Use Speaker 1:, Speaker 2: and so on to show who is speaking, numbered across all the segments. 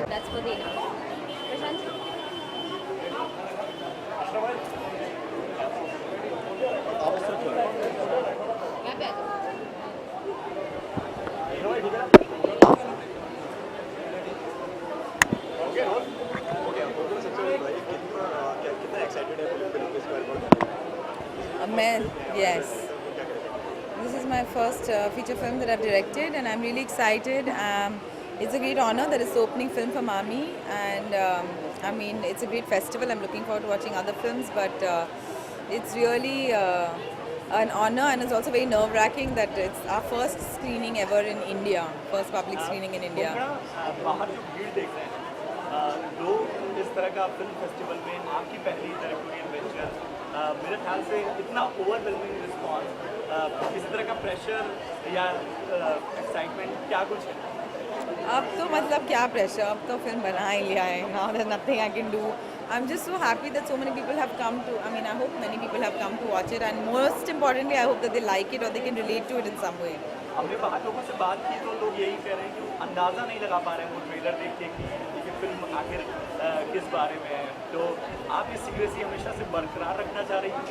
Speaker 1: That's for Dina. Prashant? यहाँ पे आ जाओ।
Speaker 2: Yes. This is my first feature film that I've directed, and I'm really excited. It's a great honor that it's the opening film for Mami, and I mean, it's a great festival. I'm looking forward to watching other films, but it's really an honor, and it's also very nerve-wracking that it's our first screening ever in India, first public screening in India.
Speaker 3: बाहर जो भीड़ देख रहे हैं लोग इस तरह का फिल्म फेस्टिवल में आपकी पहली टेरिटोरियल वेंचर मेरे ख्याल से इतना ओवरवेलमिंग रिस्पॉन्स किसी तरह का प्रेशर या एक्साइटमेंट क्या कुछ है
Speaker 2: अब तो मतलब क्या प्रेशर, अब तो फिल्म बना ही लिया है. Now there's nothing I can do. I'm just so happy that so many people have come to, I mean, I hope many people have come to watch it, and most importantly, I hope that they like it or they can relate to it in some way.
Speaker 3: हमने बाहर लोगों से बात की तो लोग यही कह रहे हैं कि अंदाज़ा नहीं लगा पा रहे हैं वो ट्रेलर देख के कि ये फिल्म आखिर किस बारे में है. तो आप ये सीक्रेसी हमेशा से बरकरार रखना चाह रही हैं.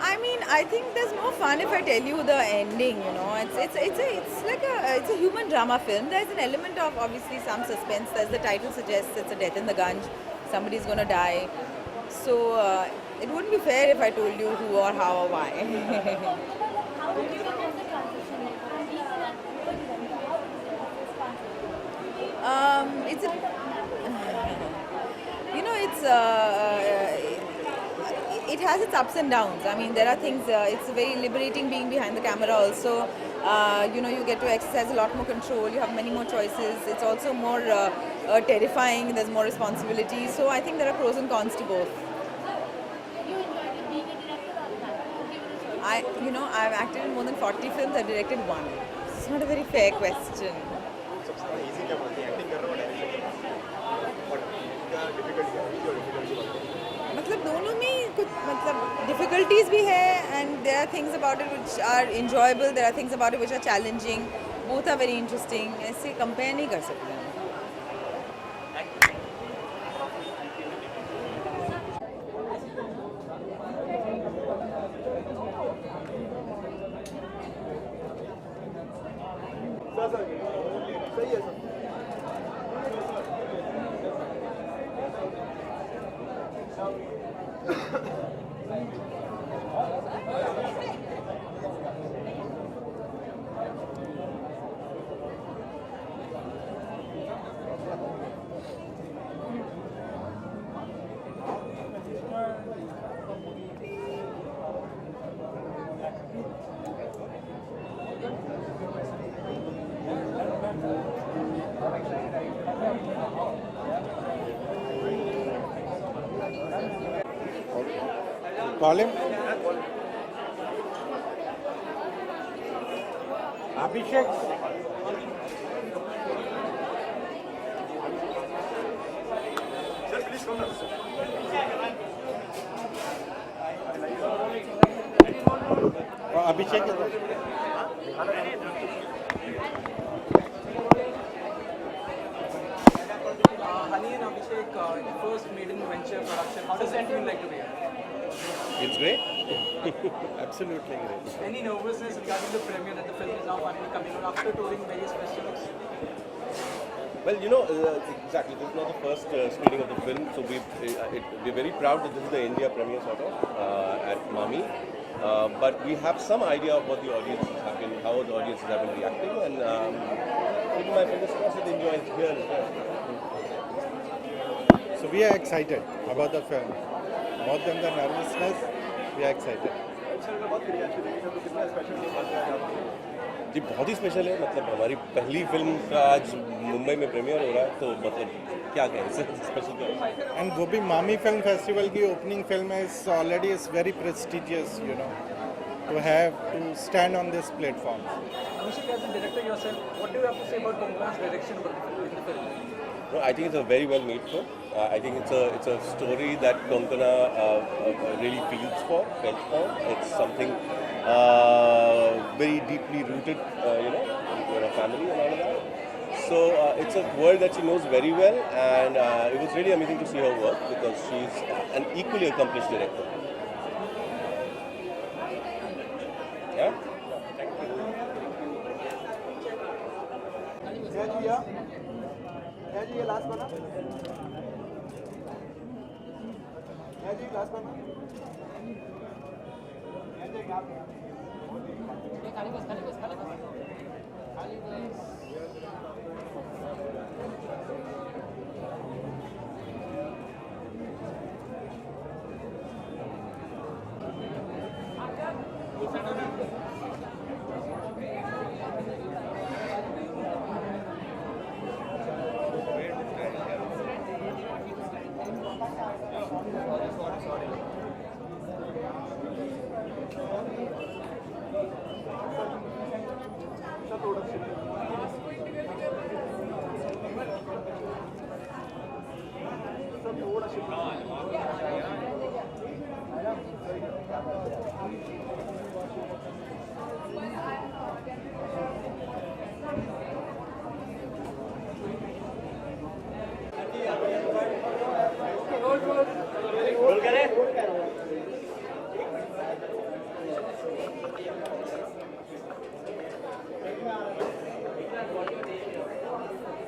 Speaker 2: I mean, I think there's no fun if I tell you the ending. You know, it's like a human drama film. There's an element of obviously some suspense. As the title suggests, it's a death in the gunge. Somebody's gonna die. So it wouldn't be fair if I told you who or how or why.
Speaker 1: How did you make the transition from being an actor to
Speaker 2: It's a, you know, it has its ups and downs. I mean, there are things. It's very liberating being behind the camera. Also, you know, you get to exercise a lot more control. You have many more choices. It's also more terrifying. There's more responsibility. So I think there are pros and cons to both.
Speaker 1: you enjoyed it being a director or an actor? Give it a choice.
Speaker 2: You know, I've acted in more than 40 films. I've directed one. It's not a very fair question.
Speaker 4: सबसे easy क्या बोलती है acting कर रहा हूँ direction और क्या difficulty है जो डिफिकल्टी
Speaker 2: मतलब दोनों में कुछ मतलब डिफिकल्टीज भी है and there are things about it which are enjoyable, there are things about it which are challenging, both are very interesting. ऐसे कंपेयर नहीं कर सकते.
Speaker 4: सही है sir
Speaker 5: Call him. Abhishek.
Speaker 4: Sir please come ना
Speaker 5: Abhishek.
Speaker 6: Honey and Abhishek, first maiden venture production. How does that feel like to be here?
Speaker 5: It's great. Absolutely great.
Speaker 6: Any nervousness regarding the premiere that the film is now finally coming out after touring various festivals?
Speaker 7: Well, you know, exactly. This is not the first screening of the film, so we're very proud that this is the India premiere sort of at Mami. But we have some idea of what the audiences have been, how the audiences have been reacting, and keeping my fingers crossed that they enjoy it here as well.
Speaker 5: So we are excited about the film. More than the nervousness, we are excited.
Speaker 4: Sir मैं बहुत curious हूँ तो कितना special day आज है
Speaker 7: जी बहुत ही special है. मतलब हमारी पहली फिल्म का आज मुंबई में प्रीमियर हो रहा है, तो मतलब क्या कहें इससे स्पेशल क्या है.
Speaker 5: And वो भी मामी फिल्म फेस्टिवल की ओपनिंग फिल्म है. It's already is very prestigious, you know. तो to have to stand on this platform.
Speaker 6: Abhishek, as a director yourself, what do you have to say about Konkana's direction in the film?
Speaker 7: No, I think it's a very well made film. I think it's a story that Konkana really felt for. It's something very deeply rooted, in her family and all of that. So it's a world that she knows very well, and it was really amazing to see her work because she's an equally accomplished director. Yeah.
Speaker 6: जी ये last बना जी last बना
Speaker 3: role करें।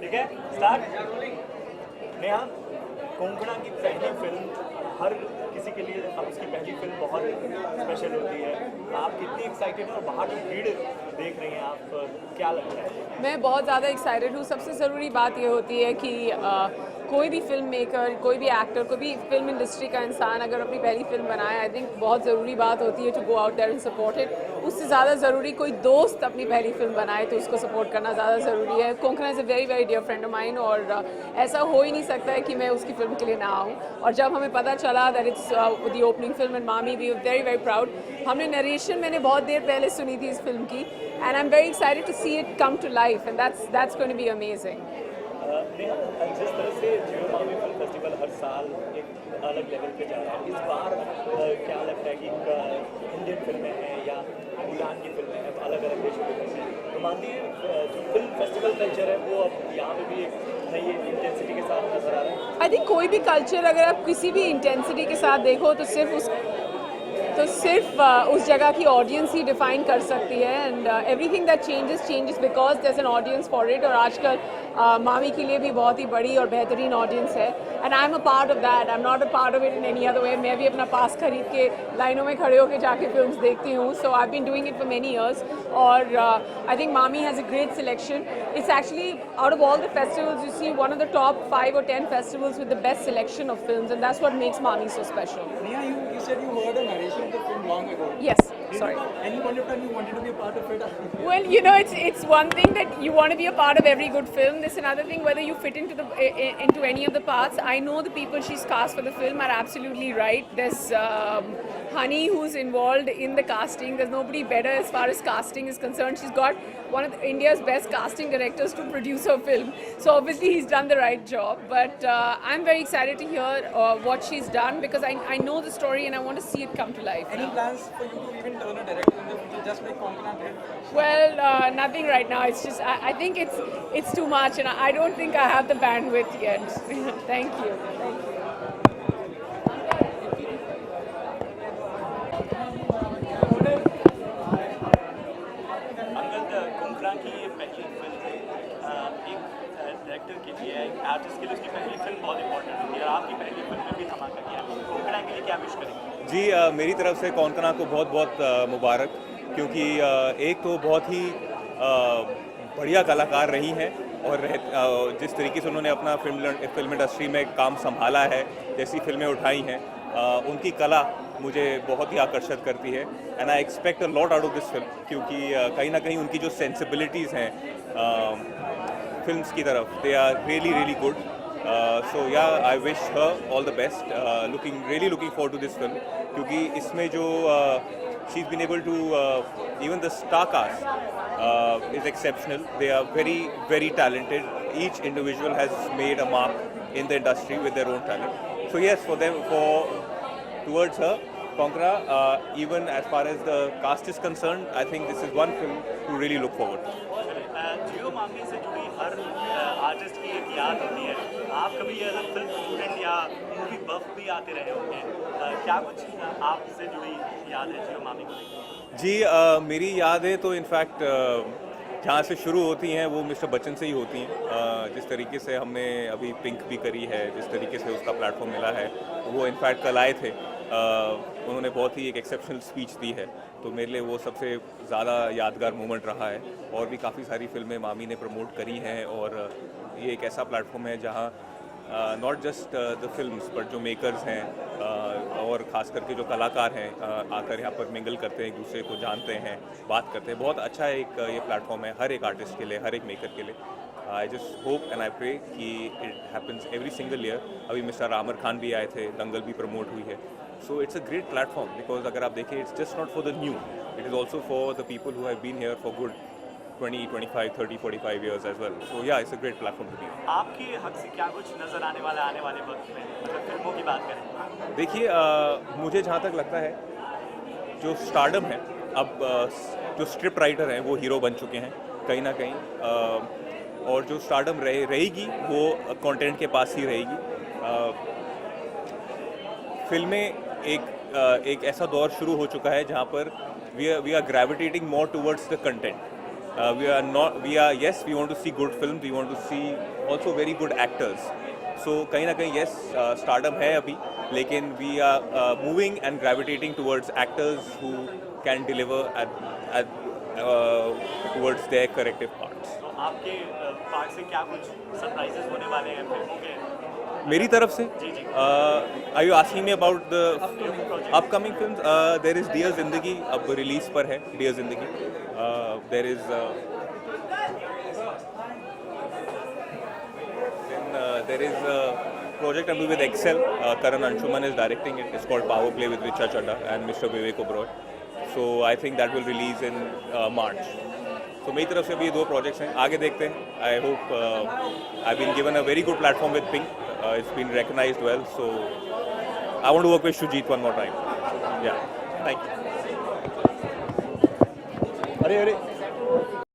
Speaker 3: ठीक है, start. Neha, Konkona की पहली film हर किसी के लिए अब उसकी पहली फिल्म बहुत स्पेशल होती है। आप कितनी एक्साइटेड हैं और बाहर जो भीड़ देख रही हैं आप, क्या लगता है?
Speaker 8: मैं बहुत ज़्यादा एक्साइटेड हूँ। सबसे ज़रूरी बात ये होती है कि कोई भी फिल्म मेकर, कोई भी एक्टर, कोई भी फिल्म इंडस्ट्री का इंसान अगर अपनी पहली फिल्म बनाए, आई थिंक बहुत ज़रूरी बात होती है to go out there and support it. उससे ज़्यादा ज़रूरी कोई दोस्त अपनी पहली फिल्म बनाए तो उसको सपोर्ट करना ज़्यादा ज़रूरी है। Konkona is a very very dear friend of mine और ऐसा हो ही नहीं सकता है कि मैं उसकी फिल्म के लिए ना आऊँ। और जब हमें पता चला that it's the opening film and MAMI, we were very very proud. हमने नरेशन मैंने बहुत देर पहले सुनी थी इस फिल्म की and I am very excited to see it come to life and that's going to be amazing.
Speaker 3: Neha, जिस तरह से जियो मामी फिल्म फेस्टिवल हर साल एक अलग लेवल पे जा रहा है, इस बार क्या लगता है कि इंडियन फिल्में हैं या भूटान की फिल्में हैं, अलग अलग देशों की फिल्में हैं, तो मानती है जो फिल्म फेस्टिवल कल्चर है वो अब यहाँ पे भी एक नई इंटेंसिटी के साथ नजर आ रहा है?
Speaker 8: आई थिंक कोई भी कल्चर अगर आप किसी भी इंटेंसिटी के साथ देखो तो सिर्फ उस जगह की ऑडियंस ही डिफाइन कर सकती है and everything that changes because there is an audience for it. और आजकल मामी के लिए भी बहुत ही बड़ी और बेहतरीन ऑडियंस है and I am a part of that. I am not a part of it in any other way. मैं भी अपना पास खरीद के लाइनों में खड़े होकर जाके फिल्म्स देखती हूँ। So I been doing it for many years और I think MAMI has a great selection. It's actually, out of all the festivals, you see one of the top 5 or 10 festivals with the best selection of films, and that's what makes Mami so special.
Speaker 6: Neha, you said you heard a narration of the film long ago.
Speaker 8: Yes,
Speaker 6: Did
Speaker 8: sorry.
Speaker 6: you, any point of time you wanted to be a part of it?
Speaker 8: Well, you know, it's one thing that you want to be a part of every good film. There's another thing whether you fit into any of the parts. I know the people she's cast for the film are absolutely right. There's Honey who's involved in the casting. There's nobody better as far as casting is concerned. She's got one of India's best casting directors to produce her film. So obviously he's done the right job. But I'm very excited to hear what she's done because I know the story and I want to see it come to life.
Speaker 6: Any plans for you to even turn a director in the future, just like Konkana did?
Speaker 8: Well, nothing right now. It's just I think it's too much, and I don't think I have the bandwidth yet. Thank you. Thank you.
Speaker 3: Angad, Konkona की ये पहली film एक director के लिए, एक artist के लिए उसकी पहली फिल्म बहुत इंपॉर्टेंट होती है और आपकी पहली फिल्म में भी धमाका किया। कोंकणा के लिए क्या विश करेंगे?
Speaker 9: जी, मेरी तरफ से कोंकणा को बहुत बहुत मुबारक, क्योंकि एक तो बहुत ही बढ़िया कलाकार रही हैं और जिस तरीके से उन्होंने अपना फिल्म इंडस्ट्री में काम संभाला है, जैसी फिल्में उठाई हैं, उनकी कला मुझे बहुत ही आकर्षित करती है and I expect a lot out of this film, क्योंकि कहीं ना कहीं उनकी जो सेंसिबिलिटीज़ हैं फिल्म्स की तरफ, they are really good. So yeah I wish her all the best, looking forward to this film, क्योंकि इसमें जो she's been able to, even the star cast is exceptional. They are very, very talented. Each individual has made a mark in the industry with their own talent. So yes, towards her, Konkara, even as far as the cast is concerned, I think this is one film to really look forward to.
Speaker 3: जियो मामी से जुड़ी हर artist की एक याद होती है. आप कभी एज अ फिल्म स्टूडेंट या मूवी बफ भी आते रहे होंगे. क्या कुछ आपसे जुड़ी याद है जियो मामी को?
Speaker 9: जी मेरी यादें तो इनफैक्ट जहाँ से शुरू होती हैं वो मिस्टर बच्चन से ही होती हैं. जिस तरीके से हमने अभी पिंक भी करी है, जिस तरीके से उसका प्लेटफॉर्म मिला है, वो इनफैक्ट कल आए थे. उन्होंने बहुत ही एक एक्सेप्शनल स्पीच दी है, तो मेरे लिए वो सबसे ज़्यादा यादगार मोमेंट रहा है. और भी काफ़ी सारी फिल्में मामी ने प्रमोट करी हैं, और ये एक ऐसा प्लेटफॉर्म है जहाँ not just the films but जो मेकर्स हैं और ख़ास करके जो कलाकार हैं आकर यहाँ पर मिंगल करते हैं, एक दूसरे को जानते हैं, बात करते हैं. बहुत अच्छा एक ये प्लेटफॉर्म है हर एक आर्टिस्ट के लिए, हर एक मेकर के लिए. I just hope and I pray कि it happens every single year. अभी मिस्टर आमिर खान भी आए थे, दंगल भी प्रमोट हुई है. So it's a great platform because अगर आप देखें it's just not for the new, it is also for the people who have been here for good 20, 25, 30, 45 years as well. So yeah, it's a great platform to be on.
Speaker 3: आपके हक से क्या कुछ नजर आने वाला आने वाले वक्त में, मतलब फिल्मों की बात करें?
Speaker 9: देखिए मुझे जहाँ तक लगता है जो स्टारडम है, अब जो स्क्रिप्ट राइटर हैं वो हीरो बन चुके हैं कहीं ना कहीं, और जो स्टारडम रहेगी वो कंटेंट के पास ही रहेगी. फिल्में एक ऐसा दौर शुरू हो चुका है जहाँ पर we are gravitating more towards the content. We want to see good films, we want to see also very good actors. So कहीं ना कहीं yes, stardom है अभी, लेकिन we are moving and gravitating towards actors who can deliver towards their corrective parts.
Speaker 3: तो आपके part से क्या कुछ सरप्राइजेस होने वाले हैं फिल्मों के?
Speaker 9: मेरी तरफ से
Speaker 3: जी जी.
Speaker 9: Are you asking me about the upcoming films? There is Dear Zindagi, अब रिलीज पर है Dear Zindagi. There is a project I'm doing with Excel. Karan Anshuman is directing it. It's called Power Play with Richa Chadha and Mr. Vivek Oberoi. So I think that will release in March. So मेरी तरफ से अभी 2 projects हैं, आगे देखते हैं. I hope I've been given a very good platform with Pink. It's been recognized well. So I want to work with Shujit one more time. Yeah, thank you.
Speaker 4: अरे